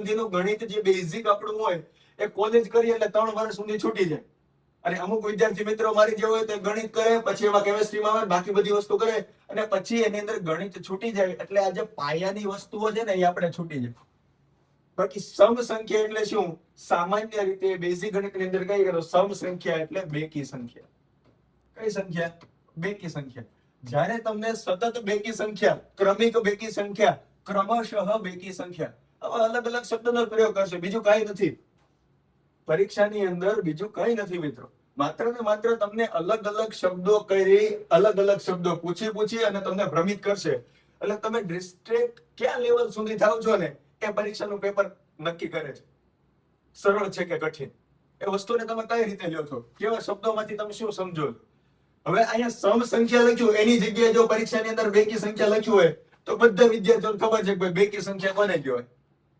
સુધીનું ગણિત જે બેઝિક આપણું હોય એ કોલેજ કરીએ એટલે 3 વર્ષ સુધી છૂટી જાય. અને અમુક વિદ્યાર્થી મિત્રો મારી જેવો હોય તો ગણિત કરે, પછી એમાં કેમેસ્ટ્રીમાં આવે, બાકી બધી વસ્તુ કરે અને પછી એની અંદર ગણિત છૂટી જાય. એટલે આ જે પાયાની વસ્તુઓ છે ને એ આપણે છૂટી જાય. બાકી સમ સંખ્યા એટલે શું? સામાન્ય રીતે બેઝિક ગણિતની અંદર કઈ કરો, સમ સંખ્યા એટલે બેકી સંખ્યા. કઈ સંખ્યા? બેકી સંખ્યા. જ્યારે તમને સતત બેકી સંખ્યા, ક્રમિક બેકી સંખ્યા, ક્રમશઃ બેકી સંખ્યા, આવા અલગ અલગ શબ્દનો પ્રયોગ કરશે, બીજું કઈ નથી. પરીક્ષાની અંદર બીજું કઈ નથી મિત્રો. માત્ર ને માત્ર તમને અલગ અલગ શબ્દો કરી, અલગ અલગ શબ્દો પૂછી અને તમને ભ્રમિત કરશે. એટલે તમે ડિસ્ટ્રેક્ટ ક્યાં લેવલ સુધી થાવ છો ને એ પરીક્ષાનું પેપર નક્કી કરે છે. સરળ છે કે કઠિન, એ વસ્તુને તમે કઈ રીતે લ્યો છો, કેવા શબ્દોમાંથી તમે શું સમજો છો. હવે અહીંયા સમ સંખ્યા લખ્યું, એની જગ્યાએ જો પરીક્ષાની અંદર બેકી સંખ્યા લખ્યું હોય તો બધા વિદ્યાર્થીઓને ખબર છે કે બેકી સંખ્યા કોને કહેવાય,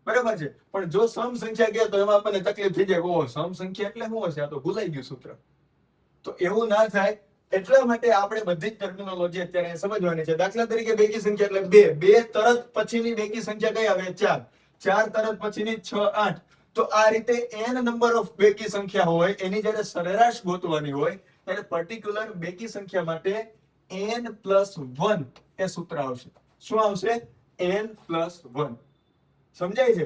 બરાબર છે. પણ જો સમ સંખ્યા કહે તો એમાં આપણને તકલીફ થઈ જાય, ઓહો સમ સંખ્યા એટલે શું હશે, આ તો ભૂલાઈ ગયું સૂત્ર. તો એવું ના થાય એટલા માટે આપણે બધી જ ટર્મિનોલોજી અત્યારે સમજવાની છે. દાખલા તરીકે બેકી સંખ્યા એટલે 2, 2 તરત પછીની બેકી સંખ્યા કઈ આવે? 4, 4 તરત પછીની 6, 8. તો આ રીતે n નંબર ઓફ બેકી સંખ્યા હોય, એની જ્યારે સરેરાશ ગોતવાની હોય ત્યારે પર્ટિક્યુલર બેકી સંખ્યા માટે n+1 એ સૂત્ર આવશે. શું આવશે? n+1. સમજાય છે?